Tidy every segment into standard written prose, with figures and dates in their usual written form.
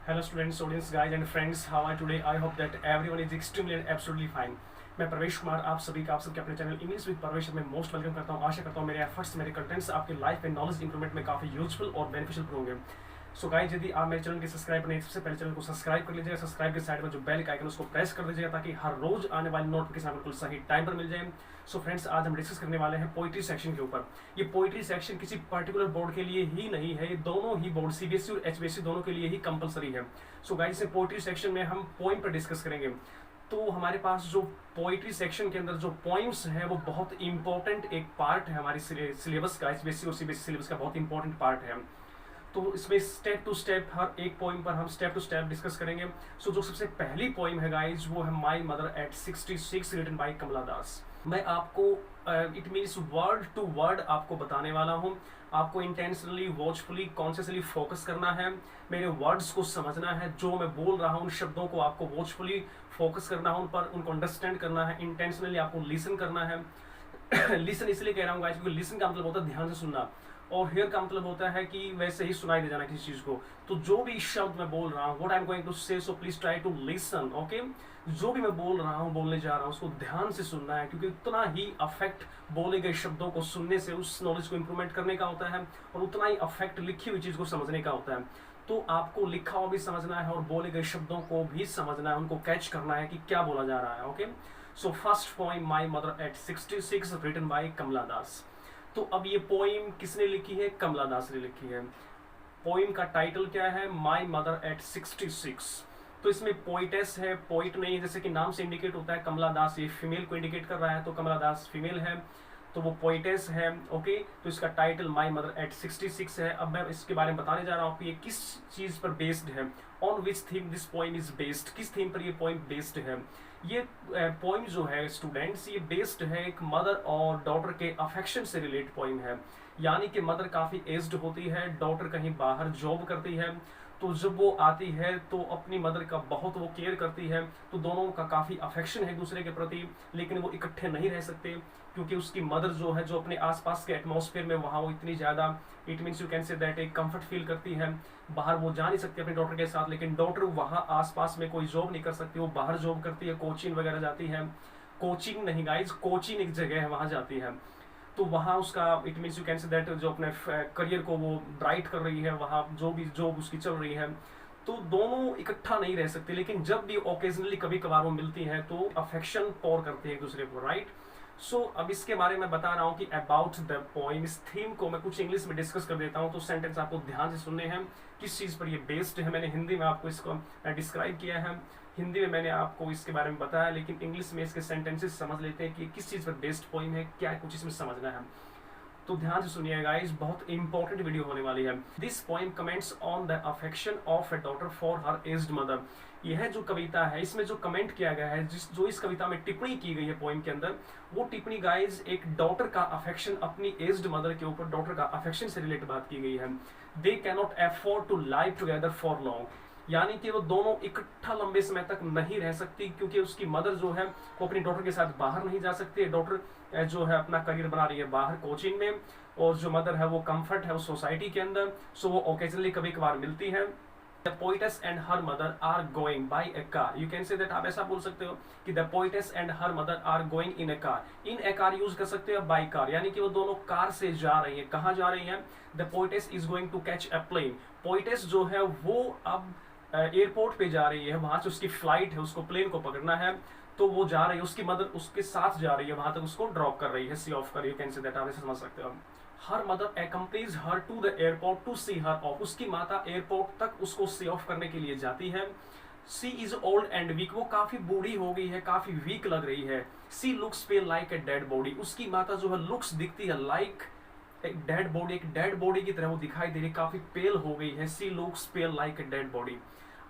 Hello students, audience, guys and friends. How are today? I hope that everyone is extremely and absolutely fine. मैं प्रवेश कुमार आप सभी का आप सबके अपने चैनल इंग्लिश विद प्रवेश में मोस्ट वेलकम करता हूँ। आशा करता हूँ मेरे एफर्ट्स मेरे कंटेंट्स आपके लाइफ एंड नॉलेज इंप्रूवमेंट में काफ़ी यूजफुल और बेनिफिशियल होंगे। सो गाइस, यदि आप मेरे चैनल के सब्सक्राइब नहीं, सबसे पहले चैनल को सब्सक्राइब कर लीजिएगा। सब्सक्राइब के साइड में जो बेल का आइकन उसको प्रेस कर दीजिएगा ताकि हर रोज आने वाली नोटिफिकेशन बिल्कुल सही टाइम पर मिल जाए। सो फ्रेंड्स, आज हम डिस्कस करने वाले हैं पोइट्री सेक्शन के ऊपर। ये पोइट्री सेक्शन किसी पर्टिकुलर बोर्ड के लिए ही नहीं है, ये दोनों ही बोर्ड सीबीएसई और एचबीएसई दोनों के लिए ही कंपलसरी है। सो गाइस, इस पोइट्री सेक्शन में हम पोइम पर डिस्कस करेंगे। तो हमारे पास जो पोइट्री सेक्शन के अंदर जो पोइम्स है वो बहुत इंपॉर्टेंट एक पार्ट है हमारी सिलेबस का, एचबीएसई और सीबीएसई सिलेबस का बहुत इंपॉर्टेंट पार्ट है। तो इसमें स्टेप टू स्टेप हर एक पोइम पर हम स्टेप टू स्टेप डिस्कस करेंगे। सो जो सबसे पहली पोइम है गाइज वो है my mother at 66 written by Kamala Das. मैं आपको it means word to word आपको बताने वाला हूँ। आपको इंटेंशनली वॉचफुली कॉन्शियसली फोकस करना है, मेरे वर्ड्स को समझना है, जो मैं बोल रहा हूँ उन शब्दों को आपको वॉचफुली फोकस करना है, उन पर उनको अंडरस्टैंड करना है, इंटेंशनली आपको लिसन करना है। लिसन इसलिए कह रहा हूँ गाइज क्योंकि लिसन का मतलब होता है ध्यान से सुनना, और हियर का मतलब होता है कि वैसे ही सुनाई दे जाना किसी चीज को। तो जो भी शब्द मैं बोल रहा हूँ, what I am going to say, so please try to listen. Okay, जो भी मैं बोल रहा हूँ, बोलने जा रहा हूँ, उसको ध्यान से सुनना है, क्योंकि उतना ही अफेक्ट बोले गए शब्दों को सुनने से उस नॉलेज को इंप्रूवमेंट करने का होता है, और उतना ही अफेक्ट लिखी हुई चीज को समझने का होता है। तो आपको लिखा हुआ भी समझना है और बोले गए शब्दों को भी समझना है, उनको कैच करना है कि क्या बोला जा रहा है। Okay, so first poem my mother at 66 written by Kamala Das. तो अब ये पोइम किसने लिखी है? कमला दास ने लिखी है। पोइम का टाइटल क्या है? My mother at 66। तो इसमें पोइटेस है, पोइट नहीं है, जैसे कि नाम से इंडिकेट होता है। कमला दास ये फीमेल को इंडिकेट कर रहा है, तो कमला दास फीमेल है, तो वो पोइटेस है। ओके, तो इसका टाइटल माई मदर एट 66 है। अब मैं इसके बारे में बताने जा रहा हूँ कि ये किस चीज पर बेस्ड है, on which theme this poem is based, किस थीम पर ये पोइम बेस्ड है। ये पोइम जो है स्टूडेंट्स, ये बेस्ड है एक मदर और डॉटर के अफेक्शन से रिलेटेड पोइम है। यानी कि मदर काफ़ी एज्ड होती है, डॉटर कहीं बाहर जॉब करती है, तो जब वो आती है तो अपनी मदर का बहुत वो केयर करती है, तो दोनों का काफ़ी अफेक्शन है एक दूसरे के प्रति, लेकिन वो इकट्ठे नहीं रह सकते क्योंकि उसकी मदर जो है, जो अपने आसपास के एटमॉस्फेयर में वहाँ वो इतनी ज़्यादा, it means you can say that एक कंफर्ट फील करती है। बाहर वो जा नहीं सकती अपनी डॉटर के साथ, लेकिन डॉटर वहाँ आसपास में कोई जॉब नहीं कर सकती, वो बाहर जॉब करती है, कोचिंग वगैरह जाती है। कोचिंग नहीं गाइज, कोचिंग एक जगह है, वहाँ जाती है। तो वहाँ उसका it means you can say that जो अपने करियर को वो ब्राइट कर रही है, वहाँ जो भी जॉब उसकी चल रही है, तो दोनों इकट्ठा नहीं रह सकते, लेकिन जब भी ओकेजनली कभी कभार वो मिलती हैं तो अफेक्शन पॉर करते हैं एक दूसरे को, राइट। सो अब इसके बारे में बता रहा हूँ कि अबाउट द पोइम, इस थीम को मैं कुछ इंग्लिश में डिस्कस कर देता हूँ, तो सेंटेंस आपको ध्यान से सुनने हैं, किस चीज़ पर ये बेस्ड है। मैंने हिंदी में आपको इसको डिस्क्राइब किया है, हिंदी में मैंने आपको इसके बारे में बताया, लेकिन इंग्लिश में इसके सेंटेंसेस समझ लेते हैं कि किस चीज़ पर बेस्ड पोइम है, क्या कुछ इसमें समझना है। तो ध्यान से सुनिएगा गाइस, बहुत इंपॉर्टेंट वीडियो होने वाली है। This poem comments on the affection of A daughter for her aged mother. यह जो कविता है, इसमें जो कमेंट किया गया है, जो इस कविता में टिप्पणी की गई है पोइम के अंदर, वो टिप्पणी गाइज एक डॉटर का अफेक्शन, अपनी एज्ड मदर के ऊपर डॉटर का अफेक्शन से रिलेटेड बात की गई है। They can not afford to live together for long, यानी कि वो दोनों इकट्ठा लंबे समय तक नहीं रह सकती, क्योंकि उसकी मदर जो है वो अपनी डॉटर के साथ बाहर नहीं जा सकती। डॉटर जो है अपना करियर बना रही है बाहर कोचिंग में, और जो मदर है वो कंफर्ट है उस सोसाइटी के अंदर, सो वो ओकेजनली कभी कभार मिलती है। The poetess and her mother are going by a car. You can say that, आप ऐसा बोल सकते हो कि the poetess and her mother are going in a car. In a car use कर सकते हो by car, यानी कि वो दोनों कार से जा रही है। कहाँ जा रही है? The poetess is going to catch a plane. poetess जो है वो अब एयरपोर्ट पे जा रही है, वहां से उसकी फ्लाइट है, उसको प्लेन को पकड़ना है, तो वो जा रही है, उसकी मदर उसके साथ जा रही है, वहां तक उसको ड्रॉप कर रही है, सी ऑफ कर रही है। कैन से दैट, आप ऐसे समझ सकते हो। Her mother accompanies her to the airport to see her off. उसकी माता एयरपोर्ट तक उसको सी ऑफ करने के लिए जाती है। सी इज ओल्ड एंड वीक, वो काफी बूढ़ी हो गई है, काफी वीक लग रही है। She looks pale like a dead body, उसकी माता जो है लुक्स दिखती है लाइक एक डेड बॉडी, एक डेड बॉडी की तरह वो दिखाई दे रही, काफी पेल हो गई है। She looks pale like a dead body.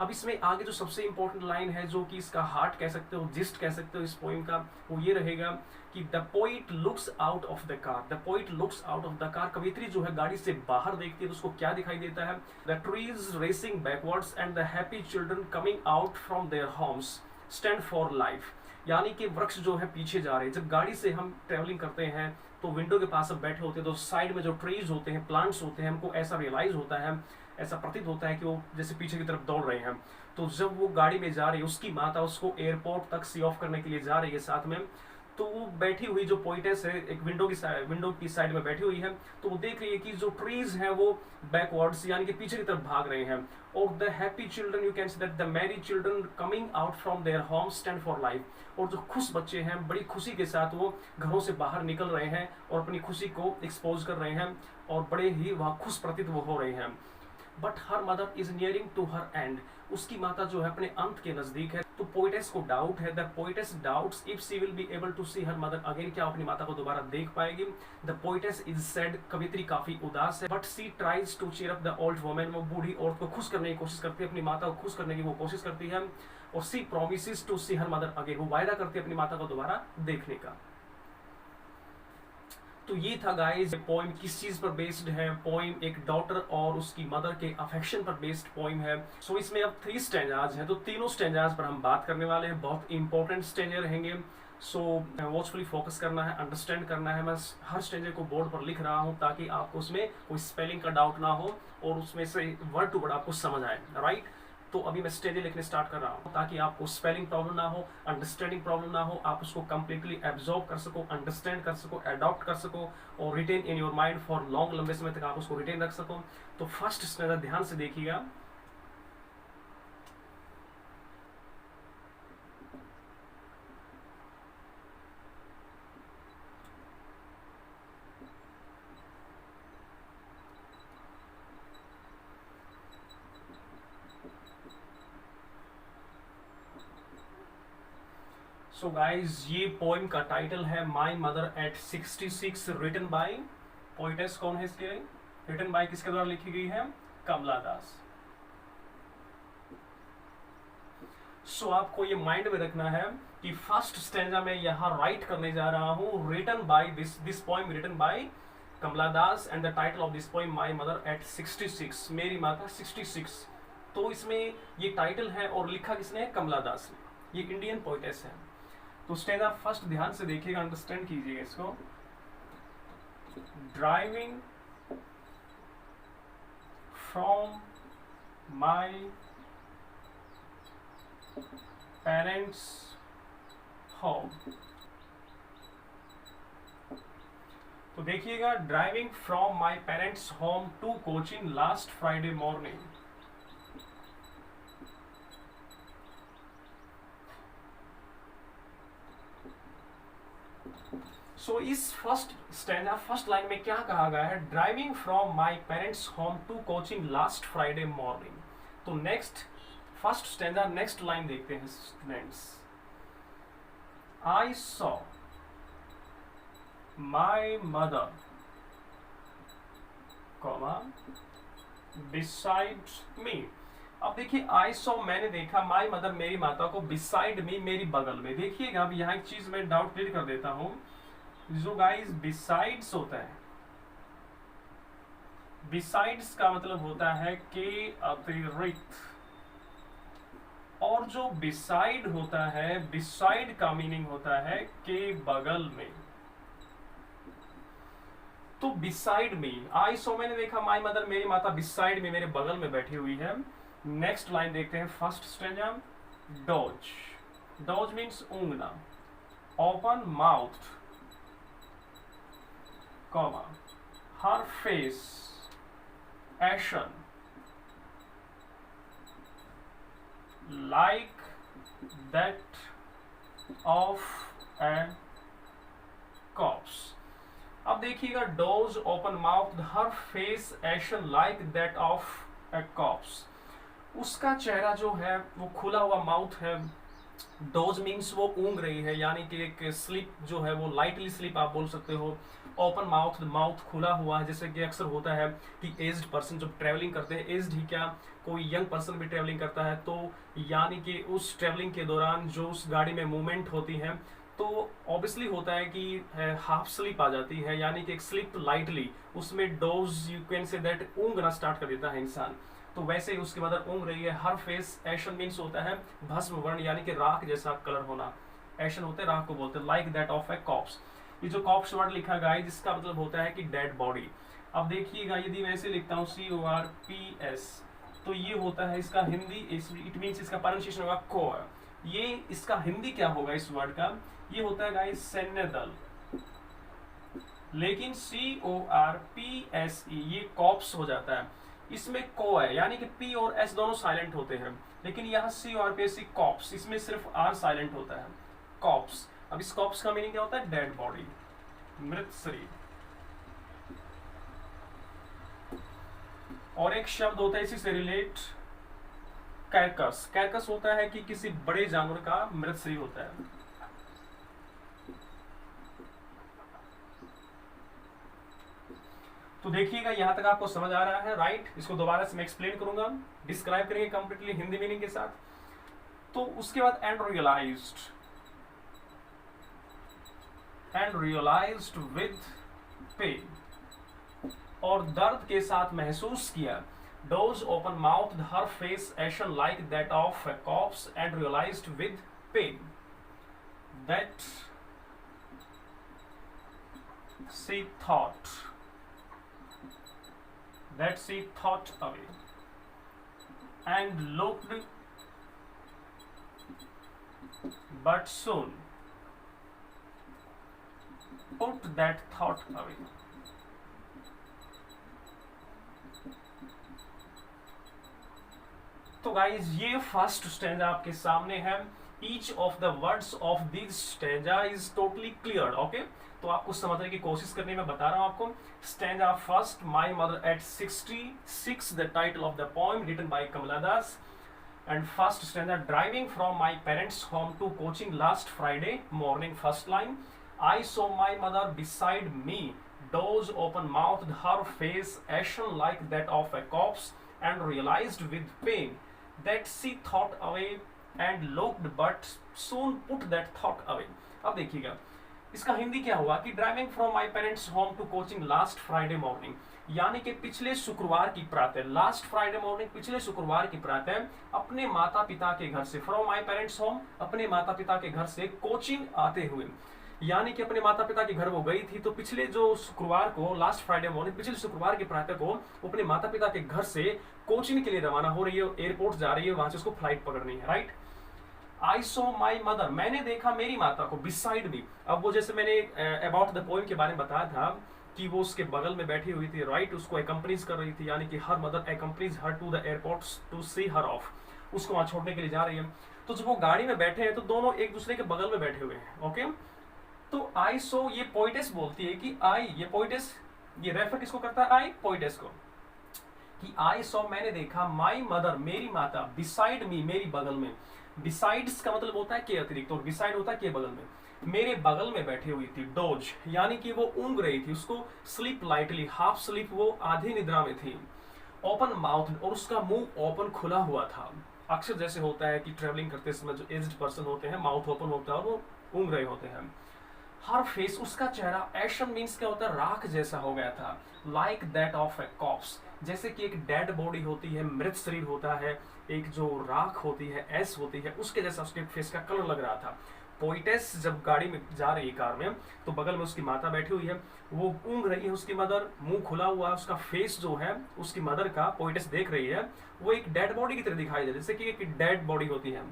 अब इसमें आगे जो सबसे इंपॉर्टेंट लाइन है, जो कि इसका हार्ट कह सकते हो, जिस्ट कह सकते हो इस पोइम का, वो ये रहेगा कि the poet looks out of the car. The poet looks out of the car, कवित्री जो है गाड़ी से बाहर देखती है तो उसको क्या दिखाई देता है? The trees racing backwards and the happy children coming out from their homes stand for life. यानी कि वृक्ष जो है पीछे जा रहे हैं। जब गाड़ी से हम ट्रेवलिंग करते हैं तो विंडो के पास अब बैठे होते हैं, तो साइड में जो ट्रीज होते हैं, प्लांट्स होते हैं, हमको ऐसा रियलाइज होता है ऐसा प्रतीत होता है कि वो जैसे पीछे की तरफ दौड़ रहे हैं। तो जब वो गाड़ी में जा रही है, उसकी माता उसको एयरपोर्ट तक सी ऑफ करने के लिए जा रही है साथ में, तो वो बैठी हुई जो पोइटेस है एक विंडो की साइड में बैठी हुई है, तो वो देख रही है कि जो ट्रीज हैं वो बैकवर्ड्स यानी कि पीछे की तरफ भाग रहे हैं। और the happy children, you can say that the Mary children coming out from their home stand for life. और जो खुश बच्चे हैं बड़ी खुशी के साथ वो घरों से बाहर निकल रहे हैं और अपनी खुशी को एक्सपोज कर रहे हैं और बड़े ही वह खुश प्रतीत वो हो रहे हैं। But her mother is nearing to her end, उसकी माता जो है अपने अंत के नजदीक है। तो पोइटेस को डाउट है, the poetess doubts if she will be able to see her mother again, क्या अपनी माता को दोबारा देख पाएगी। द पोइटेस इज सैड, कवित्री काफी उदास है, but she tries to cheer up the old woman, वो बूढ़ी औरत को खुश करने की कोशिश करती है, अपनी माता को खुश करने की वो कोशिश करती है। और she promises to see her mother again, वो वायदा करती है अपनी माता को दोबारा देखने का। तो ये था गाइस पोइम किस चीज पर बेस्ड है। पोइम एक डॉटर और उसकी मदर के अफेक्शन पर बेस्ड पोइम है। सो इसमें अब 3 स्टैंजाज हैं, तो तीनों स्टैंजाज पर हम बात करने वाले हैं। बहुत इंपॉर्टेंट स्टैंजर रहेंगे, सो वॉचफुली फोकस करना है, अंडरस्टैंड करना है। मैं हर स्टैंजर को बोर्ड पर लिख रहा हूँ ताकि आपको उसमें कोई स्पेलिंग का डाउट ना हो और उसमें से वर्ड टू वर्ड आपको समझ आए, राइट। तो अभी मैं स्टेज लिखने स्टार्ट कर रहा हूँ ताकि आपको स्पेलिंग प्रॉब्लम ना हो, अंडरस्टैंडिंग प्रॉब्लम ना हो, आप उसको कंप्लीटली एब्जॉर्ब कर सको, अंडरस्टैंड कर सको, अडॉप्ट कर सको और retain in your mind for long, लंबे समय तक आप उसको रिटेन रख सको। तो फर्स्ट स्टेज ध्यान से देखिएगा। सो गाइज ये पोएम का टाइटल है my mother at 66, written by, poetess कौन है इसके, रिटन बाय किसके द्वारा लिखी गई है, कमला दास। सो आपको ये माइंड में रखना है कि फर्स्ट स्टैंजा में यहां राइट करने जा रहा हूं written by, this poem written by Kamala Das and the title of this poem my mother at 66, मेरी माता 66। तो इसमें ये टाइटल है और लिखा किसने है, कमला दास ने, ये इंडियन पोइटेस है। तो स्टेंजा फर्स्ट ध्यान से देखिएगा, अंडरस्टैंड कीजिएगा इसको। Driving from my parents home. तो देखिएगा, driving from my parents home to coaching last Friday morning. So इस फर्स्ट स्टैंडा फर्स्ट लाइन में क्या कहा गया है, driving from my parents home to coaching last Friday morning. तो next first stanza next line देखते हैं students. I saw my mother comma beside me. अब देखिए, आई सॉ मैंने देखा, माई मदर मेरी माता को, बिसाइड मी मेरी बगल में। देखिएगा अब यहाँ एक चीज मैं डाउट क्लियर कर देता हूं। जो गाइस बिसाइड्स होता है, बिसाइड्स का मतलब होता है कि अतिरिक्त, और जो बिसाइड होता है, बिसाइड का मीनिंग होता है के बगल में। तो बिसाइड मी, आई सो मैंने देखा, माई मदर मेरी माता, बिसाइड में मेरे बगल में बैठी हुई है। नेक्स्ट लाइन देखते हैं first stanza. Doze, doze means ऊँघना, open mouth comma, her face ashen like that of a corpse। अब देखिएगा, those open mouth, her face ashen like that of a corpse, उसका चेहरा जो है वो खुला हुआ माउथ है। डोज मीन्स वो ऊँघ रही है, यानी कि एक स्लीप जो है वो लाइटली स्लीप आप बोल सकते हो। ओपन माउथ, माउथ खुला हुआ है, जैसे कि अक्सर होता है कि एज्ड पर्सन जब ट्रैवलिंग करते हैं, एज्ड ही क्या कोई यंग पर्सन भी ट्रैवलिंग करता है, तो यानी कि उस ट्रैवलिंग के दौरान जो उस गाड़ी में मूवमेंट होती है तो ऑब्वियसली होता है कि हाफ स्लीप आ जाती है, यानी कि एक स्लीप लाइटली, उसमें doze you can say that ऊँघना स्टार्ट कर देता है इंसान। तो वैसे ही उसके मदर ऊँघ रही है। हर फेस एशन मीन्स होता है भस्म वर्ण, यानी कि राख जैसा कलर होना, एशन होते हैं राख को बोलते हैं, like that of a corpse. ये जो कॉप्स वर्ड लिखा गया है, जिसका मतलब होता है कि डेड बॉडी। अब देखिएगा यदि मैं ऐसे लिखता हूँ CORPS, तो ये होता है इसका हिंदी, इट मीन्स इसका प्रोनाउंसिएशन होगा को। ये इसका हिंदी क्या होगा इस वर्ड का, ये होता है गाइस सैन्य दल। लेकिन CORPSE ये कॉप्स हो जाता है, इसमें को है, यानी कि P और S दोनों साइलेंट होते हैं। लेकिन यहाँ CORPSE कॉप्स, इसमें सिर्फ R साइलेंट होता है, कॉप्स। अब इस कॉप्स का मीनिंग क्या होता है, डेड बॉडी, मृत शरीर। और एक शब्द होता है इसी से रिलेट, कैरकस। कैरकस होता है कि किसी बड़े जानवर का मृत शरीर होता है। तो देखिएगा यहां तक आपको समझ आ रहा है, राइट। इसको दोबारा से मैं एक्सप्लेन करूंगा, डिस्क्राइब करेंगे कंप्लीटली हिंदी मीनिंग के साथ। तो उसके बाद एंड रियलाइज्ड विद पेन, और दर्द के साथ महसूस किया। Those open mouth her face ashen like that of a corpse and realised with pain that she thought away and looked, but soon put that thought away. तो guys ये first stanza आपके सामने है। Each of the words of this stanza is totally clear, okay. तो आपको समझने की कोशिश करने में बता रहा हूं आपको। Stanza first, my mother at 66, the title of the poem written by Kamala Das. And first stanza, driving from my parents home to coaching last Friday morning, first line, I saw my mother beside me, doors open mouthed, her face ashen like that of a corpse, and realized with pain that she thought away and looked, but soon put that thought away. अब देखिएगा इसका हिंदी क्या हुआ कि driving from my parents home to coaching last Friday morning, यानी कि पिछले शुक्रवार की प्रातः, लास्ट फ्राइडे मॉर्निंग पिछले शुक्रवार की प्रातः अपने माता पिता के घर से, फ्रॉम माई पेरेंट्स होम अपने माता पिता के घर से कोचिंग आते हुए, यानी कि अपने माता पिता के घर वो गई थी। तो पिछले जो शुक्रवार को, लास्ट फ्राइडे मॉर्निंग पिछले शुक्रवार के प्रातः को अपने माता पिता के घर से कोचिंग के लिए रवाना हो रही है, एयरपोर्ट जा रही है, वहां से उसको फ्लाइट पकड़नी है, right. I so my mother, मैंने देखा मेरी माता को, बिसाइड मी। अब वो जैसे मैंने अबाउट द पोएम के बारे में बताया था कि वो उसके बगल में बैठी हुई थी, राइट, उसको एकम्पनीज कर रही थी, यानी कि her mother accompanies her to the airport to see her off, उसको वहां छोड़ने के लिए जा रही है। तो जब वो गाड़ी में बैठे हैं तो दोनों एक दूसरे के बगल में बैठे हुए हैं, ओके। तो आई सो, ये पोइटेस बोलती है कि आई, ये पोइटेस ये रेफर किसको करता है, आई पोइटेस को, कि आई सो मैंने देखा, माई मदर मेरी माता, बिसाइड मी मेरी बगल में, बिसाइड्स का मतलब होता है के अतिरिक्त, और बिसाइड होता है के बगल में, मेरे बगल में बैठी हुई थी। डोज यानी कि वो ऊँग रही थी, उसको स्लीप लाइटली, हाफ स्लीप, वो आधी निद्रा में थी। ओपन माउथ, और उसका मुंह ओपन खुला हुआ था। अक्सर जैसे होता है कि ट्रेवलिंग करते समय जो एज्ड पर्सन होते हैं माउथ ओपन होता है और वो ऊँग रहे होते हैं। हर फेस, उसका चेहरा, एशन मीन्स क्या होता है, राख जैसा हो गया था, like that of a corpse, जैसे कि एक डेड बॉडी होती है, मृत शरीर होता है, एक जो राख होती है, एस होती है, उसके जैसा उसके फेस का कलर लग रहा था। पोइटेस जब गाड़ी में जा रही है, कार में, तो बगल में उसकी माता बैठी हुई है, वो ऊँग रही है, उसकी मदर, मुंह खुला हुआ है, उसका फेस जो है उसकी मदर का, पोइटेस देख रही है, वो एक डेड बॉडी की तरह दिखाई दे रही है, जैसे कि एक डेड बॉडी होती है।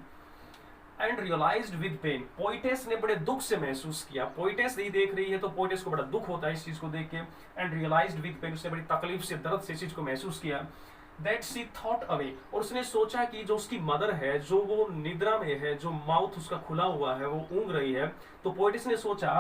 And realised with pain, poetess ने बड़े दुख से महसूस किया, पोइटेस नहीं देख रही है तो पोइटेस को बड़ा दुख होता है इस चीज को देख के। एंड रियलाइज्ड विद पेन, उसने बड़ी तकलीफ से, दर्द से इस चीज को महसूस किया। दैट शी थॉट अवे, और उसने सोचा कि जो उसकी मदर है, जो वो निद्रा में है, जो माउथ उसका खुला हुआ है, वो ऊँग रही है, तो पोइटेस ने सोचा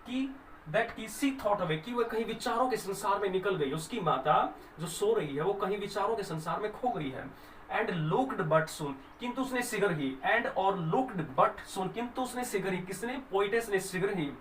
कि दैट की सी थॉट अवे, कि वह कहीं विचारों के संसार में निकल गई, उसकी माता जो सो रही है वो कहीं विचारों के संसार में खो गई है। एंड लुक्ड बट सुन, किंतु उसने शीघ्र ही, एंड और लुक्ड बट सुन, किंतु उसने शीघ्र ही, किसने, पोइटेस ने शीघ्र ही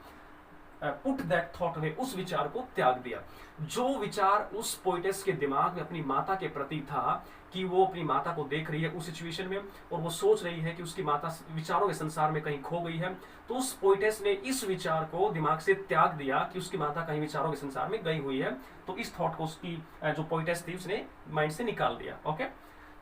पुट दैट थॉट अवे, उस विचार को त्याग दिया। जो विचार उस पोइटेस के दिमाग में अपनी माता के प्रति था, कि वो अपनी माता को देख रही है उस सिचुएशन में, और वो सोच रही है कि उसकी माता विचारों के संसार में कहीं खो गई है, तो उस पोइटेस ने इस विचार को दिमाग से त्याग दिया कि उसकी माता कहीं विचारों के संसार में गई हुई है। तो इस थॉट को उसकी जो पोइटेस थी उसने माइंड से निकाल दिया, ओके।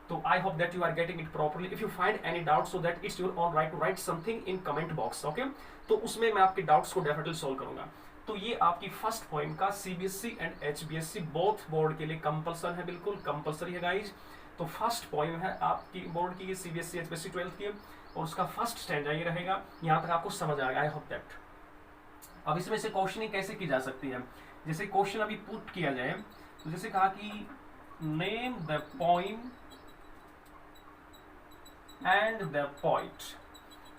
तो I hope that you are getting it properly. If you find any doubt, so that it's your own right to write something in comment box, okay. तो उसमें मैं आपके डाउट्स को डेफिनेटली सॉल्व करूंगा। तो ये आपकी फर्स्ट पॉइंट का CBSE and HBSE both board के लिए कंपल्सन है, बिल्कुल कंपल्सरी है गाइज। तो फर्स्ट पॉइंट है आपकी बोर्ड की सीबीएसई एचबीएसई 12th की, और उसका फर्स्ट स्टैंडर्ड ये रहेगा। यहाँ तक आपको समझ आएगा, आई होप दैट। अब इसमें से क्वेश्चनिंग कैसे की जा सकती है, जैसे क्वेश्चन अभी पुट किया जाए, तो जैसे कहा कि name the poem and the poet.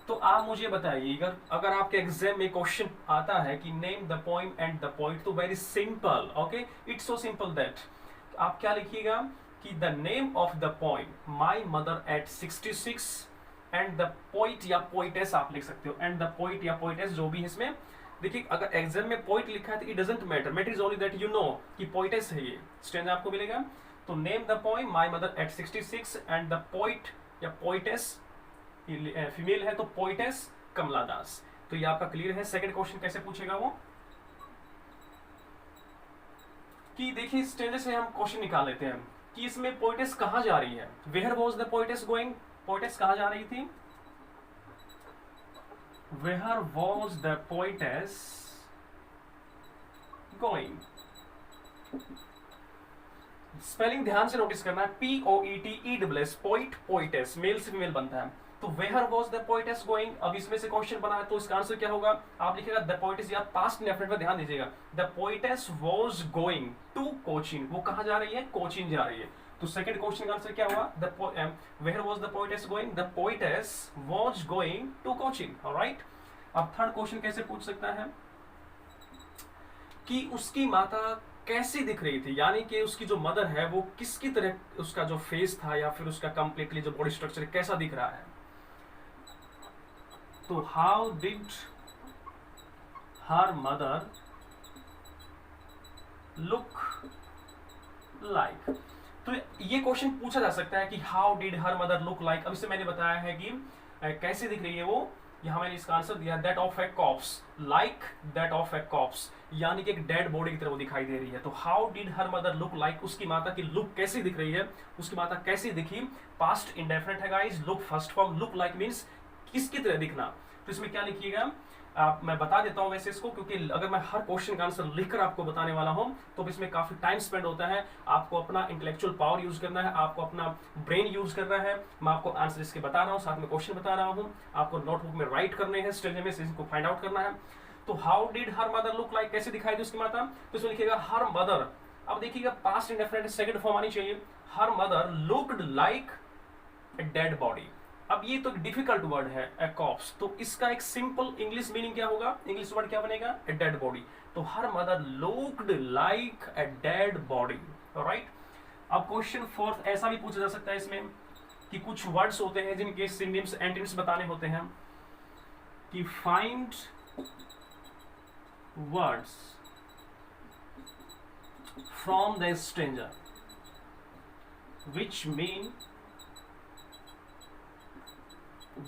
तो आप मुझे बताइए, अगर आपके एग्जाम में क्वेश्चन आता है कि name the poem and the poet, तो very simple, okay, it's so simple that आप क्या लिखिएगा कि the name of the poem my mother at 66 and the poet या पोइटेस आप लिख सकते हो, एंड द पोइट या पोइटेस जो भी है इसमें। देखिए अगर एग्जाम में पोइट लिखा है तो it doesn't matter, matter is only that you know कि पोइटेस है, ये स्टैंडर्ड आपको मिलेगा। तो name the poem my mother at 66 and the poet या पोइटेस, फीमेल है तो पोइटेस कमला दास। तो ये आपका क्लियर है। सेकंड क्वेश्चन कैसे पूछेगा वो, कि देखिए स्टैंडर्ड से हम क्वेश्चन निकाल लेते हैं कि इसमें पोइटेस कहां जा रही है। Where was the poetess going, poetess कहां जा रही थी, where was the poetess going. Spelling ध्यान से नोटिस करना है, POETESS, पोइट पोइटेस, मेल से फीमेल बनता है। तो where was the poetess going, अब इसमें से क्वेश्चन बना है तो इसका आंसर क्या होगा, आप लिखिएगा द पोइटेस, या पास्ट इंडेफिनिट में ध्यान दीजिएगा, the poetess was going to Cochin, वो कहां जा रही है, कोचीन जा रही है। तो सेकंड क्वेश्चन का आंसर क्या हुआ, the where was the poetess going, the poetess was going to Cochin, alright. अब थर्ड क्वेश्चन कैसे पूछ सकता है कि उसकी माता कैसी दिख रही थी, यानी कि उसकी जो मदर है वो किसकी तरह, उसका जो फेस था या फिर उसका कंप्लीटली जो बॉडी स्ट्रक्चर कैसा दिख रहा है। तो how did her mother look like. तो ये क्वेश्चन पूछा जा सकता है कि how did her mother look like. अब इससे मैंने बताया है कि कैसे दिख रही है वो, यहां मैंने इसका आंसर दिया that of a corpse, like that of a corpse, यानी कि एक डेड बॉडी की तरह वो दिखाई दे रही है। तो how did her mother look like, उसकी माता की लुक कैसी दिख रही है, उसकी माता कैसी दिखी, पास्ट इंडेफिनिट है guys, look first form, look like means किसकी तरह दिखना। तो इसमें क्या लिखिएगा, मैं बता देता हूं वैसे इसको, क्योंकि अगर मैं हर क्वेश्चन का आंसर लिखकर आपको बताने वाला हूं तो इसमें काफी टाइम स्पेंड होता है, आपको अपना इंटेलेक्चुअल पावर यूज करना है, आपको अपना ब्रेन यूज करना है। मैं आपको आंसर इसके बता रहा हूं, साथ में क्वेश्चन बता रहा हूं, आपको नोटबुक में राइट करने हैं, स्टेज में इसको फाइंड आउट करना है। तो how did her mother look like, कैसे दिखाई दी उसकी माता, तो इसमें लिखिएगा हर मदर। अब देखिएगा पास्ट इंडेफिनिट सेकंड फॉर्म आनी चाहिए, हर mother looked like a dead body. अब ये तो डिफिकल्ट वर्ड है, ए कॉप्स, तो इसका एक सिंपल इंग्लिश मीनिंग क्या होगा, इंग्लिश वर्ड क्या बनेगा, ए डेड बॉडी। तो her mother looked like a dead body, alright. अब क्वेश्चन फोर्थ ऐसा भी पूछा जा सकता है इसमें कि कुछ वर्ड्स होते हैं जिनके सिनोनिम्स एंटोनिम्स बताने होते हैं, कि find words from the stranger which mean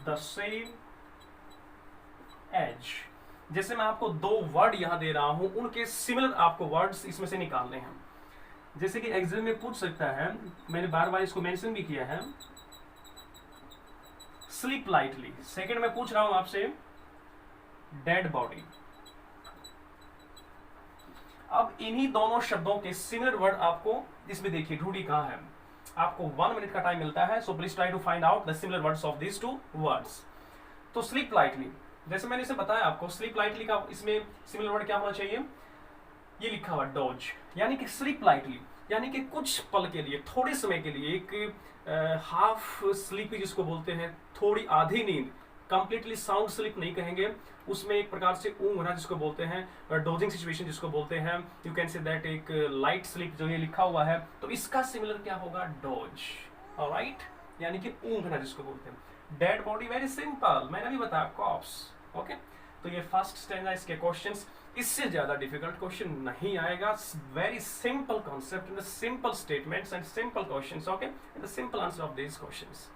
the same as। जैसे मैं आपको दो वर्ड यहां दे रहा हूं, उनके सिमिलर आपको वर्ड्स इसमें से निकालने हैं। जैसे कि एग्जाम में पूछ सकता है, मैंने बार बार इसको मेंशन भी किया है, स्लीप लाइटली। सेकंड में पूछ रहा हूं आपसे डेड बॉडी। अब इन्हीं दोनों शब्दों के सिमिलर वर्ड आपको इसमें देखिए ढूंढी कहां है। आपको 1 मिनट का टाइम मिलता है, so please try to find out the similar words of this two words. तो स्लीप लाइटली, जैसे मैंने इसे बताया आपको, स्लीप लाइटली का इसमें सिमिलर वर्ड क्या होना चाहिए, ये लिखा हुआ डॉज, यानी कि स्लीप लाइटली यानी कि कुछ पल के लिए, थोड़े समय के लिए, एक हाफ स्लीप जिसको बोलते हैं, थोड़ी आधी नींद, कंप्लीटली साउंड स्लीप नहीं कहेंगे, उसमें एक प्रकार से ऊँघना जिसको बोलते हैं, डोजिंग सिचुएशन जिसको बोलते हैं, यू कैन से दैट एक लाइट स्लीप जो ये लिखा हुआ है, तो इसका सिमिलर क्या होगा, डोज, ऑलराइट, यानी कि ऊँघना जिसको बोलते हैं। डेड बॉडी वेरी सिंपल, मैंने भी बताया कॉप्स, ओके। तो ये फर्स्ट स्टैंडर्ड इसके क्वेश्चंस, इससे ज्यादा डिफिकल्ट क्वेश्चन नहीं आएगा, very simple concept in the simple statements and simple questions, okay, in the simple answer of this questions.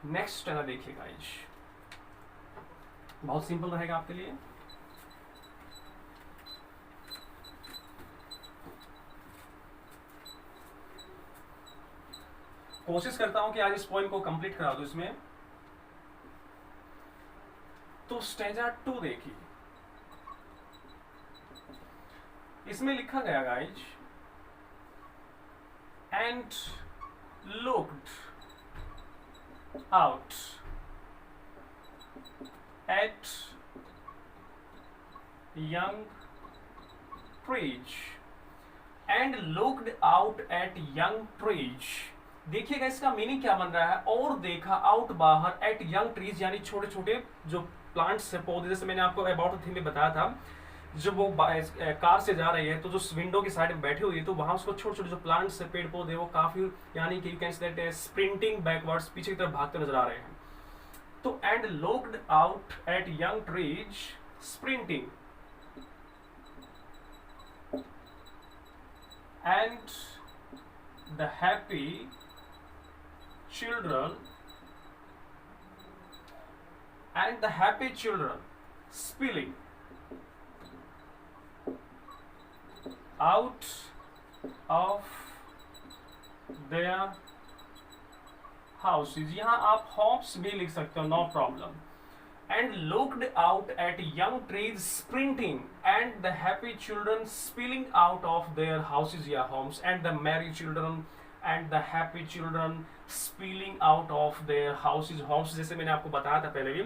Next standard देखिएगा, बहुत सिंपल रहेगा आपके लिए। कोशिश करता हूं कि आज इस पॉइंट को कंप्लीट करा दूं इसमें। तो स्टेंजा 2 देखिए, इसमें लिखा गया guys, and looked out at young trees, and looked out at young trees. देखिएगा इसका मीनिंग क्या बन रहा है, और देखा आउट बाहर, एट यंग ट्रीज यानी छोटे छोटे जो प्लांट्स है, पौधे, जैसे मैंने आपको अबाउट थीम में बताया था, जब वो कार से जा रही है तो जो विंडो की साइड में बैठी हुई है तो वहां उसको छोटे छोटे जो प्लांट्स है, पेड़ पौधे, वो काफी यानी कि you can say that sprinting backwards, पीछे की तरफ भागते नजर आ रहे हैं। तो and looked out at young trees sprinting, and the happy children spilling out of their houses। यहाँ आप homes भी लिख सकते हो, no problem. and looked out at young trees sprinting, and the happy children spilling out of their houses या homes, and the merry children and the happy children spilling out of their houses homes। जैसे मैंने आपको बताया था पहले भी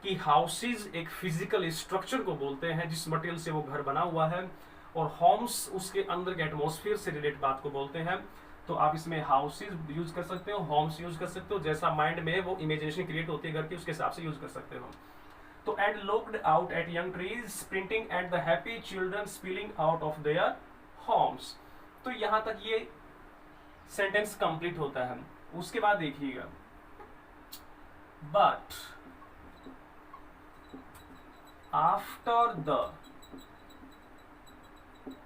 कि houses एक physical structure को बोलते हैं जिस मटेरियल से वो घर बना हुआ है, और homes उसके अंदर के एटमॉस्फेयर से रिलेटेड बात को बोलते हैं। तो आप इसमें हाउसेज यूज कर सकते हो, होम्स यूज कर सकते हो, जैसा माइंड में वो इमेजिनेशन क्रिएट होती है घर की, उसके हिसाब से यूज कर सकते हो। तो and looked out at young trees sprinting at the happy children spilling out of their homes. तो यहां तक ये सेंटेंस कंप्लीट होता है। उसके बाद देखिएगा, but after the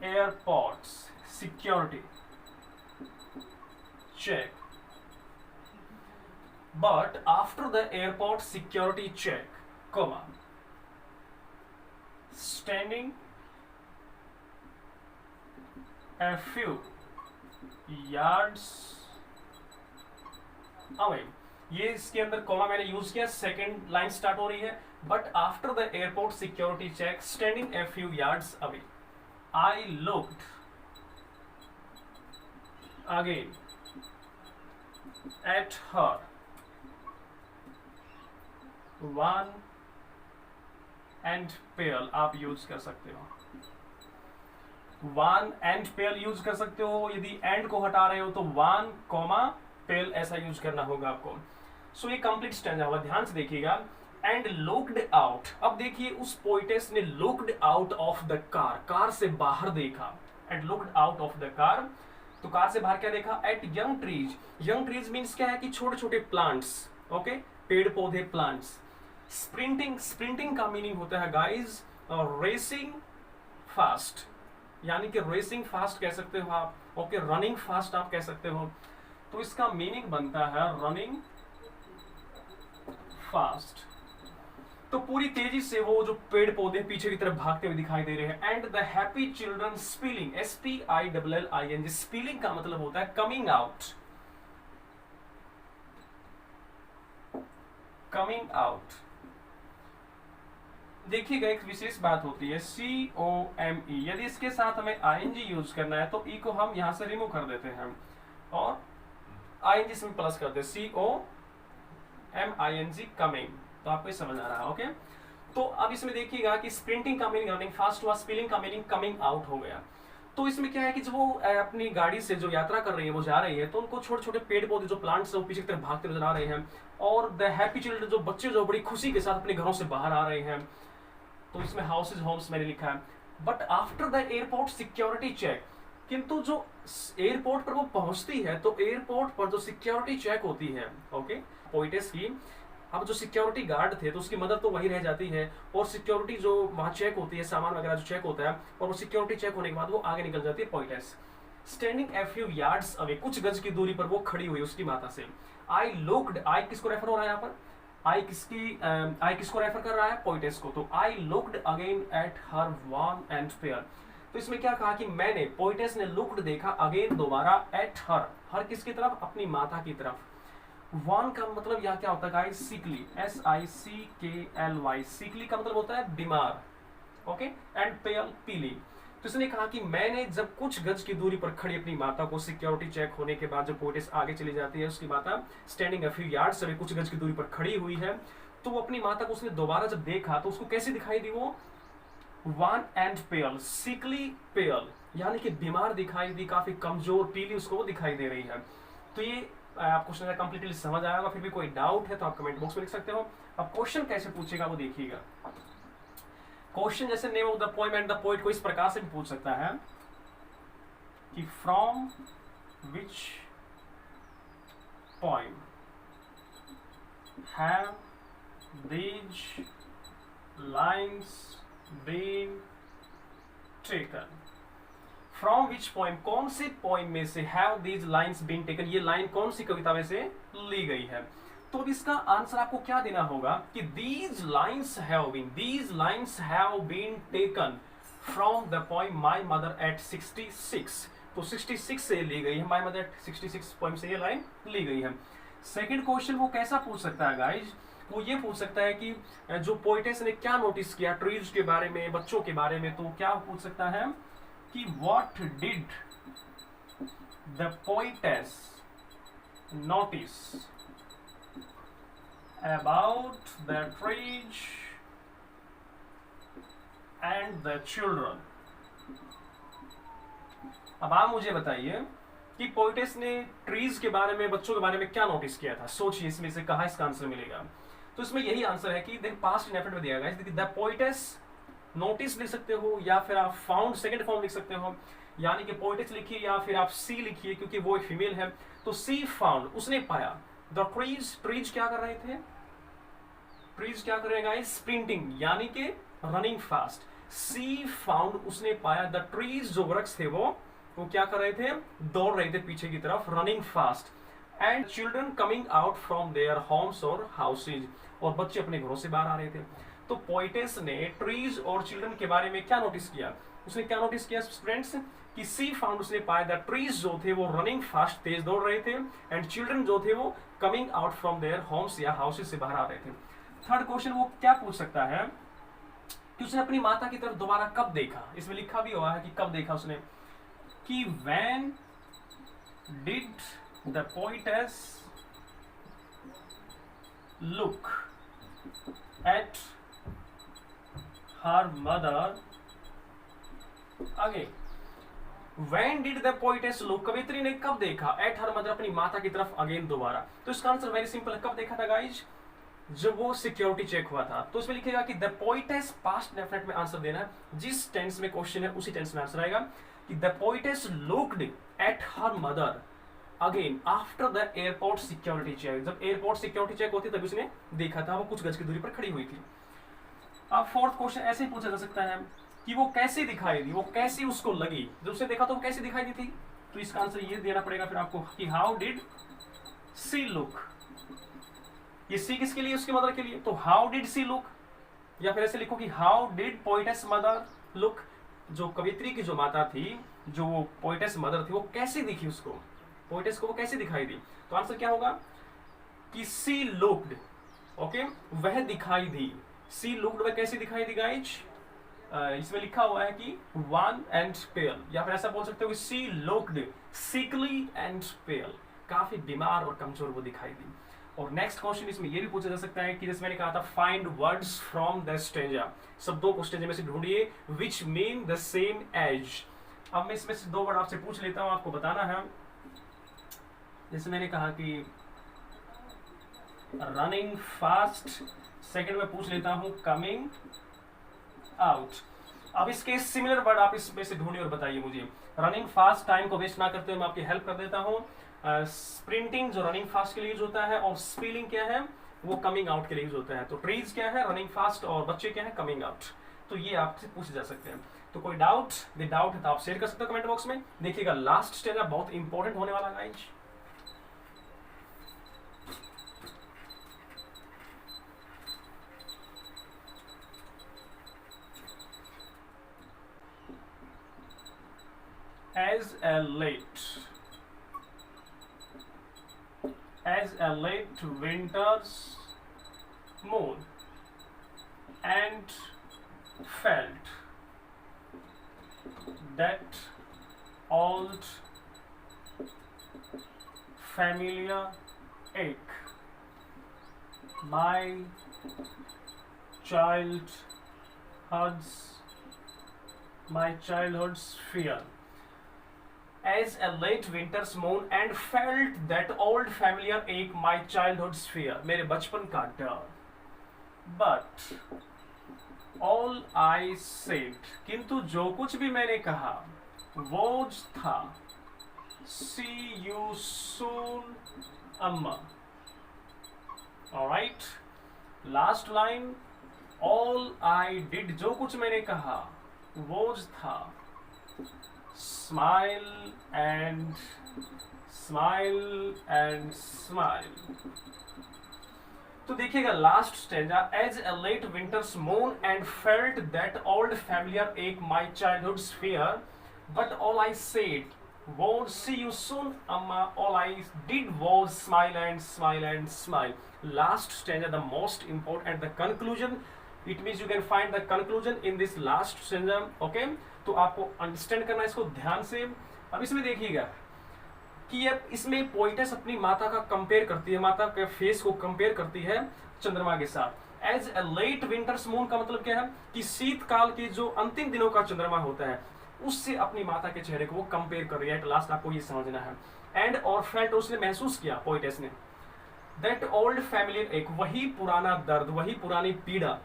airports security check, but after the airport security check, comma, standing a few yards away, ये इसके अंदर कॉमा मैंने यूज किया, सेकेंड लाइन स्टार्ट हो रही है, but after the airport security check standing a few yards away, I looked again at her, one and pail आप use कर सकते हो, वन एंड पेल यूज कर सकते हो। यदि एंड को हटा रहे हो तो वन कॉमा पेल ऐसा यूज करना होगा आपको। सो ये कंप्लीट स्टैंजा हुआ, ध्यान से देखिएगा। एंड लुक्ड आउट, अब देखिए उस पोइटेस ने looked out of the car, car से बाहर देखा, and looked out of the car, तो कार से बाहर क्या देखा, eight young trees. Young trees means क्या है कि छोटे छोटे प्लांट्स, ओके, पेड़ पौधे, प्लांट्स। स्प्रिंटिंग, स्प्रिंटिंग का मीनिंग होता है गाइज रेसिंग फास्ट, यानी कि रेसिंग फास्ट कह सकते हो आप, ओके, रनिंग फास्ट आप कह सकते हो। तो इसका मीनिंग बनता है रनिंग फास्ट। तो पूरी तेजी से वो जो पेड़ पौधे पीछे की तरफ भागते हुए दिखाई दे रहे हैं। And the happy children spilling, SPILLING, spilling का मतलब होता है कमिंग आउट, कमिंग आउट। देखिएगा एक विशेष बात होती है COME, यदि इसके साथ हमें ING यूज करना है तो E को हम यहां से रिमूव कर देते हैं और ING इसमें प्लस करते हैं, COMING, कमिंग। तो आपको समझ आ रहा है, ओके। तो अब इसमें देखिएगा कि स्प्रिंटिंग का मीनिंग रनिंग फास्ट हुआ, स्पिलिंग का मीनिंग कमिंग आउट हो गया। तो इसमें क्या है कि जब वो अपनी गाड़ी से जो यात्रा कर रही है, वो जा रही है, तो उनको छोटे छोटे पेड़ पौधे जो प्लांट्स है वो पीछे की तरफ भागते नजर आ रहे हैं, और द हैप्पी चिल्ड्रन जो बच्चे जो बड़ी खुशी के साथ अपने घरों से बाहर आ रहे हैं। तो इसमें हाउसेज होम्स मैंने लिखा है। But after the airport security check, किंतु जो एयरपोर्ट पर वो पहुंचती है तो एयरपोर्ट पर जो सिक्योरिटी चेक होती है, ओके, पोइटेस की, अब जो सिक्योरिटी गार्ड थे तो उसकी मदद तो वही रह जाती है, और सिक्योरिटी जो वहां चेक होती है, सामान वगैरह जो चेक होता है, और वो सिक्योरिटी चेक होने के बाद वो आगे निकल जाती है poetess. Standing a few yards away, कुछ गज की दूरी पर वो खड़ी हुई उसकी माता से। आई लुक्ड, आई किसको रेफर हो रहा है यहाँ पर, आई किसको रेफर कर रहा है, पोइटेस को। तो आई looked again at her one and pair, तो इसमें क्या कहा कि मैंने, पोइटेस ने लुक्ड देखा, अगेन दोबारा, एट हर, हर किसकी तरफ, अपनी माता की तरफ। वन का मतलब यहाँ क्या होता है गाइस, सिकली, SICKLY, सिकली का मतलब होता है बीमार, ओके, एंड पेल, पीली। तो इसने कहा कि मैंने जब कुछ गज की दूरी पर खड़ी अपनी माता को, सिक्योरिटी चेक होने के बाद जब पोएटिस आगे चली जाती है, उसकी माता standing a few yards away, कुछ गज की दूरी पर खड़ी हुई है, तो वो अपनी माता को उसने दोबारा जब देखा तो उसको कैसी दिखाई दी? वो वन एंड पेल, सिकली पेल, यानी कि बीमार दिखाई दी, काफी कमजोर पीली उसको वो दिखाई दे रही है। तो ये आपको क्वेश्चन कंप्लीटली समझ आएगा। फिर भी कोई डाउट है तो आप कमेंट बॉक्स में लिख सकते हो। अब क्वेश्चन कैसे पूछेगा वो देखिएगा। क्वेश्चन जैसे name of the poem and the poet को इस प्रकार से भी पूछ सकता है कि from which poem have these lines been taken. From which poem, कौन से पोएम में से have these lines been taken, ये लाइन कौन सी कविता में से ली गई है? तो इसका आंसर आपको क्या देना होगा कि these lines have been taken from the poem My Mother at 66। तो 66 से ली गई है, My Mother at 66 पोएम से ये लाइन ली गई है। सेकंड क्वेश्चन वो कैसा पूछ सकता है गाइज? वो ये पूछ सकता है कि जो पोएटेस ने क्या नोटिस किया ट्रीज के बारे में, बच्चों के बारे में। तो क्या पूछ सकता है कि what did the poetess notice about the trees and the children। अब आप मुझे बताइए कि पोएटेस ने ट्रीज के बारे में, बच्चों के बारे में क्या नोटिस किया था। सोचिए इसमें से कहाँ इसका आंसर मिलेगा। तो इसमें यही आंसर है कि देन पास्ट इंडेफिनिट में दिया गया है। द पोएटेस नोटिस लिख सकते हो या फिर आप फाउंड सेकंड फॉर्म लिख सकते हो, यानी कि पोएटेस लिखिए या फिर आप सी लिखिए क्योंकि वो एक फीमेल है। तो सी फाउंड, उसने पाया। द ट्रीज, ट्रीज क्या कर रहे थे? ट्रीज क्या करेगा? स्प्रिंटिंग, यानी कि रनिंग फास्ट। सी फाउंड, उसने पाया द ट्रीज, जो वृक्ष थे वो क्या कर रहे थे? दौड़ रहे थे पीछे की तरफ, running fast. And children coming out from their homes और हाउसेज, और बच्चे अपने घरों से बाहर आ रहे थे। तो पोएटेस ने ट्रीज और चिल्ड्रन के बारे में क्या नोटिस किया? उसने क्या नोटिस किया फ्रेंड्स कि सी फाउंड, उसने पाया द ट्रीज जो थे वो रनिंग फास्ट, तेज दौड़ रहे थे, एंड चिल्ड्रन जो थे वो coming out from their homes या हाउसेज से बाहर आ रहे थे। थर्ड क्वेश्चन वो क्या पूछ सकता है कि उसने अपनी माता की तरफ दोबारा कब देखा? इसमें लिखा भी हुआ है कि कब देखा उसने, कि when did the poetess look at her mother again। When did the poetess look, कवित्री ने कब देखा at her mother, अपनी माता की तरफ अगेन दोबारा। तो इसका आंसर वेरी सिंपल है, कब देखा था गाइज? जब वो सिक्योरिटी चेक हुआ था। तो इसमें लिखेगा कि द पोएटेस, पास्ट डेफिनेट में आंसर देना है, जिस टेंस में क्वेश्चन है उसी टेंस में आंसर आएगा कि the poetess looked at her mother again after the airport security check. जब एयरपोर्ट सिक्योरिटी चेक होती तभी उसने देखा था, वो कुछ गज की दूरी पर खड़ी हुई थी। अब फोर्थ क्वेश्चन ऐसे ही पूछा जा सकता है कि वो कैसे दिखाई दी, वो कैसी उसको लगी, जब उसने देखा तो वो कैसे दिखाई दी थी। तो इसका आंसर ये देना पड़ेगा फिर आपको कि हाउ डिड सी लुक। ये सी किसके लिए? उसकी मदर के लिए। तो हाउ डिड सी लुक, या फिर ऐसे लिखो कि how did poetess mother look. जो कवित्री की जो माता थी, जो पोएटेस मदर थी, वो कैसे दिखी उसको, पोएटेस को वो कैसे दिखाई दी। तो आंसर क्या होगा कि सी लुक्ड, ओके, वह दिखाई दी। सी लुक्ड, वह कैसे दिखाई दी गाइज? इसमें लिखा हुआ है कि वन एंड पेल, या फिर ऐसा बोल सकते हो कि सी लुक्ड सिकली एंड पेल, काफी बीमार और कमजोर वो दिखाई दी। और नेक्स्ट क्वेश्चन इसमें यह भी पूछा जा सकता है कि जैसे मैंने कहा था find words from the stanza, शब्दों को स्टेंजा में से ढूंढिए which mean the same as. अब मैं इसमें से दो वर्ड आपसे पूछ लेता हूं, आपको बताना है। जैसे मैंने कहा कि रनिंग फास्ट, सेकंड में पूछ लेता हूं कमिंग आउट। अब इसके सिमिलर वर्ड आप इसमें से ढूंढिए और बताइए मुझे। रनिंग फास्ट, टाइम को वेस्ट ना करते हुए मैं आपकी हेल्प कर देता हूं। स्प्रिंटिंग जो रनिंग फास्ट के लिए यूज होता है, और स्पीलिंग क्या है? वो कमिंग आउट के लिए यूज होता है। तो ट्रीज क्या है? रनिंग फास्ट, और बच्चे क्या है? Coming out. तो ये आपसे पूछे जा सकते हैं। तो कोई डाउट है तो आप शेयर कर सकते हो कमेंट बॉक्स में। देखिएगा लास्ट स्टेज बहुत इंपॉर्टेंट होने वाला guys. as a late winter's moon and felt that old familiar ache, my childhood's fear, as a late winter's moon, and felt that old familiar ache, my childhood's fear, मेरे बचपन का डर. But all I said, किंतु जो कुछ भी मैंने कहा, was था see you soon अम्मा. Alright, last line, all I did, जो कुछ मैंने कहा, was था smile and smile. तो देखिएगा last stanza, as a late winter's moon and felt that old familiar ache my childhood's fear, but all I said was see you soon amma, all I did was smile and smile. Last stanza, the most important, and the conclusion, it means you can find the conclusion in this last stanza. Okay, तो आपको understand करना है इसको ध्यान से. अब इसमें देखिएगा कि अब इसमें पोइटेस अपनी माता का कंपेयर करती है, माता के फेस को कंपेयर करती है चंद्रमा के साथ. As a late winter's moon का मतलब क्या है कि शीतकाल के जो अंतिम दिनों का चंद्रमा होता है उससे अपनी माता के चेहरे को वो कंपेयर कर रही है. लास्ट आपको ये समझना है. एंड और फेल्ट, उसने महसूस किया पोइटेस ने, दैट ओल्ड फैमिलियर एक, वही पुराना दर्द, वही पुरानी पीड़ा,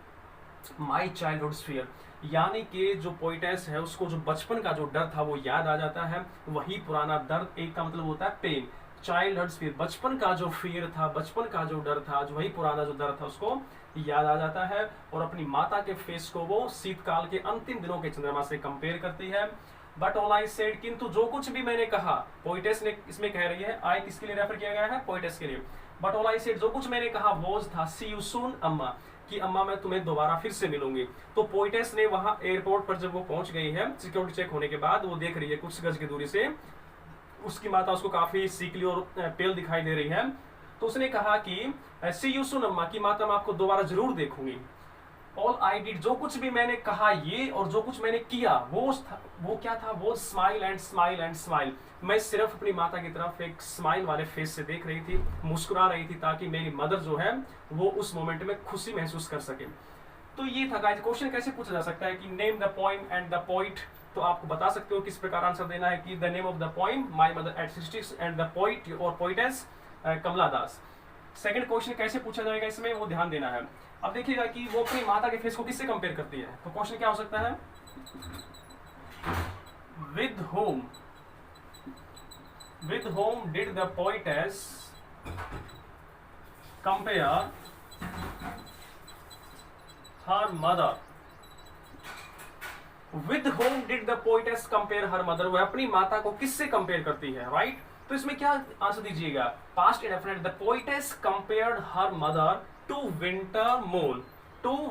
माई चाइल्डहुड फियर, यानी कि जो पोइटेस है उसको जो बचपन का जो डर था वो याद आ जाता है. वही पुराना दर्द, एक का मतलब होता है पेन, चाइल्डहुड फियर, बचपन का जो फियर था, बचपन का जो डर था, जो वही पुराना जो डर था उसको याद आ जाता है. और अपनी माता के फेस को वो शीतकाल के अंतिम दिनों के चंद्रमा से कंपेयर करती है. बट ऑल आई सेड, किंतु जो कुछ भी मैंने कहा, पोइटेस ने इसमें कह रही है, आई किसके लिए रेफर किया गया है, पोइटेस के लिए. बट ऑल आई सेड, जो कुछ मैंने कहा, वॉज था सी यू सून अम्मा, कि अम्मा मैं तुम्हें दोबारा फिर से मिलूंगी. तो पोइटेस ने वहां एयरपोर्ट पर जब वो पहुंच गई है, सिक्योरिटी चेक होने के बाद, वो देख रही है कुछ गज की दूरी से उसकी माता उसको काफी सीकली और पेल दिखाई दे रही है. तो उसने कहा कि सी यू सून अम्मा, की माता मैं आपको दोबारा जरूर देखूंगी. ऑल आई डिड, जो कुछ भी मैंने कहा ये और जो कुछ मैंने किया वो क्या था, वो स्माइल एंड स्माइल. मैं सिर्फ अपनी माता की तरफ एक स्माइल वाले फेस से देख रही थी, मुस्कुरा रही थी, ताकि मेरी मदर जो है वो उस मोमेंट में खुशी महसूस कर सके. तो ये था गाइस. क्वेश्चन कैसे पूछा जा सकता है कि name the poem and the poet. तो आपको बता सकते हो किस प्रकार आंसर देना है कि the name of the poem my mother at 66 and the poet और पोइटेस कमला दास. सेकंड क्वेश्चन कैसे पूछा जाएगा इसमें वो ध्यान देना है. अब देखिएगा कि वो अपनी माता के फेस को किससे कंपेयर करती है. तो क्वेश्चन क्या हो सकता है, with whom did the poetess compare her mother. With whom did the poetess compare her mother, वह अपनी माता को किससे कंपेयर करती है, राइट. तो इसमें क्या आंसर दीजिएगा, past indefinite. The poetess compared her mother to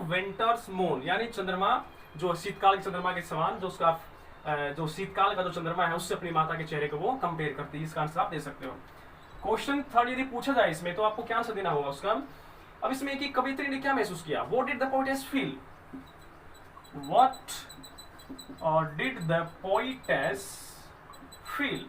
winter's moon, यानी चंद्रमा, जो शीतकाल के चंद्रमा के समान, जो उसका जो शीतकाल का जो चंद्रमा है उससे अपनी माता के चेहरे को वो कंपेयर करती है. इसका आंसर आप दे सकते हो. क्वेश्चन थर्ड यदि पूछा जाए इसमें तो आपको क्या आंसर देना होगा उसका. अब इसमें कि कवित्री ने क्या महसूस किया, what did the poetess feel,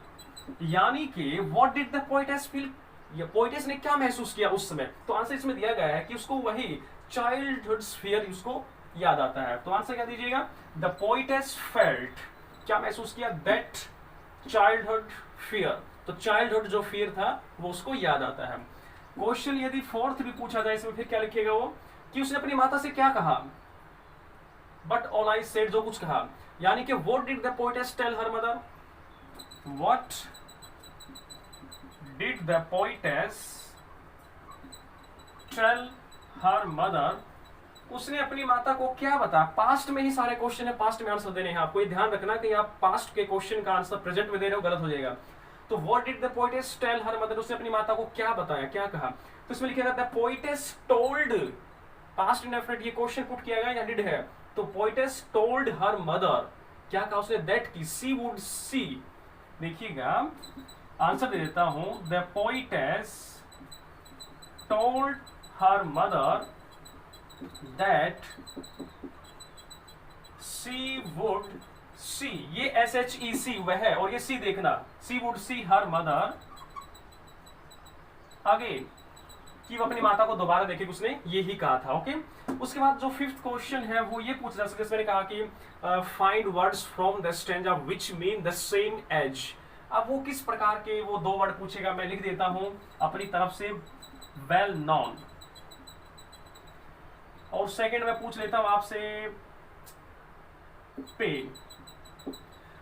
यानी कि what did the poetess feel, ये पोइटेस ने क्या महसूस किया उस समय. तो आंसर इसमें दिया गया है कि उसको वही चाइल्डहुड फियर उसको याद आता है. तो आंसर क्या दीजिएगा, द पोइटेस फेल्ट, क्या महसूस किया, दैट चाइल्डहुड फियर. तो चाइल्डहुड जो फियर था वो उसको याद आता है. क्वेश्चन यदि फोर्थ भी पूछा जाए इसमें फिर क्या लिखेगा वो, कि उसने अपनी माता से क्या कहा, बट ऑल आई सेड, जो कुछ कहा, यानी कि what did the poetess tell her mother, what did the poetess tell her mother, उसने अपनी माता को क्या बताया. पास्ट में ही सारे क्वेश्चन है, पास्ट में आंसर देने हैं आपको. ये ध्यान रखना कि आप पास्ट के क्वेश्चन का आंसर प्रेजेंट में दे रहे हो, गलत हो जाएगा. तो what did the poetess tell her mother, उसने अपनी माता को क्या बताया, क्या कहा. तो इसमें लिखेगा the poetess told, past indefinite ये क्वेश्चन पुट किया गया या डिड है. तो पोइटेस टोल्ड हर मदर, क्या कहा उसने, दैट की सी वुड सी. देखिएगा आंसर दे देता हूं, the poetess told her mother that she would see, ये SHEC वह है, और ये सी देखना, she would see her mother again, कि वो अपनी माता को दोबारा देखे, उसने ये ही कहा था। ओके, उसके बाद जो फिफ्थ क्वेश्चन है वो ये पूछा जा सकता है, मैंने कहा कि find words from the stanza which mean the same as. अब वो किस प्रकार के वो दो वर्ड पूछेगा, मैं लिख देता हूं अपनी तरफ से, वेल नॉन, और सेकंड में पूछ लेता हूं आपसे पेन।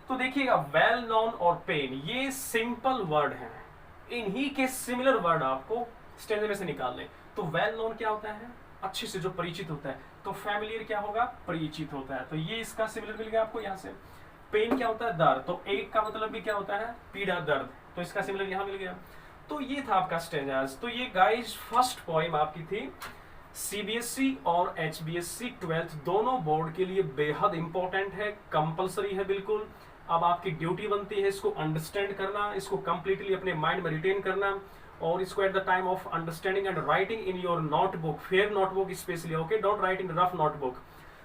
तो देखिएगा, वेल नॉन और पेन ये सिंपल वर्ड हैं, इन्हीं के सिमिलर वर्ड आपको स्टैंजा में से निकालने। तो वेल नोन क्या होता है, अच्छे से जो परिचित होता है, तो फैमिलियर क्या होगा, परिचित होता है, तो ये इसका सिमिलर मिल गया आपको यहाँ से। पेन क्या होता है, दर्द, तो एक का मतलब भी क्या होता है, पीड़ा, दर्द, तो इसका सिमिलर यहाँ मिल गया। तो ये था आपका स्टैंजाज। तो ये गाइस फर्स्ट पोएम आपकी थी। CBSE और HBSC 12th दोनों बोर्ड के लिए बेहद इंपॉर्टेंट है, कंपलसरी है बिल्कुल। अब आपकी ड्यूटी बनती है इसको अंडरस्टैंड करना, इसको कंप्लीटली अपने माइंड में रिटेन करना, और इसको at the time of understanding and writing in your notebook, fair notebook specially, okay, don't write in rough notebook.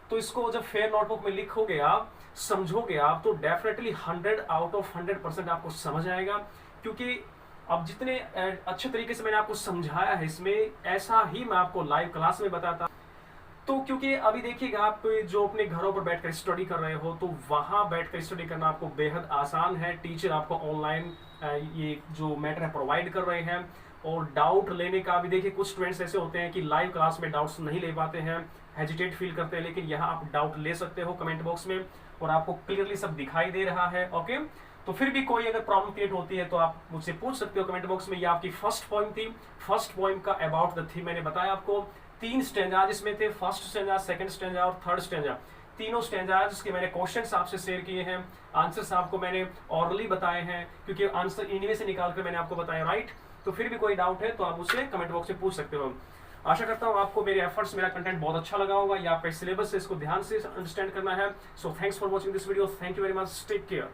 तो इसको जब फेयर नोटबुक में लिखोगे आप, समझोगे आप, तो डेफिनेटली 100 आउट ऑफ 100% आपको समझ आएगा। क्योंकि अब जितने अच्छे तरीके से मैंने आपको समझाया है इसमें, ऐसा ही मैं आपको लाइव क्लास में बताता। तो क्योंकि अभी देखिएगा, आप जो अपने घरों पर बैठकर स्टडी कर रहे हो, तो वहां बैठकर स्टडी करना आपको बेहद आसान है। टीचर आपको ऑनलाइन ये जो मैटर है प्रोवाइड कर रहे हैं, और डाउट लेने का भी देखिए, कुछ स्टूडेंट्स ऐसे होते हैं कि लाइव क्लास में डाउट्स नहीं ले पाते हैं, हेजिटेट फील करते हैं, लेकिन यहाँ आप डाउट ले सकते हो कमेंट बॉक्स में, और आपको क्लियरली सब दिखाई दे रहा है। ओके, तो फिर भी कोई अगर प्रॉब्लम क्रिएट होती है तो आप मुझसे पूछ सकते हो कमेंट बॉक्स में। ये आपकी फर्स्ट पोएम थी। फर्स्ट पोएम का अबाउट द थीम मैंने बताया आपको। 3 स्टैंजाज इसमें थे, फर्स्ट स्टैंजा, सेकंड स्टैंजा और थर्ड स्टैंजा। तीनों स्टैंजाज के मैंने क्वेश्चंस आपसे शेयर किए हैं, आंसर्स आपको मैंने ऑरली बताए हैं, क्योंकि आंसर इनमें से निकाल कर मैंने आपको बताया, राइट। तो फिर भी कोई डाउट है तो आप मुझसे कमेंट बॉक्स में पूछ सकते हो। आशा करता हूँ आपको मेरे एफर्ट्स, मेरा कंटेंट बहुत अच्छा लगा होगा, या आपका सिलेबस है इसको ध्यान से अंडरस्टैंड करना है। So thanks for watching this video, thank you very much, take care.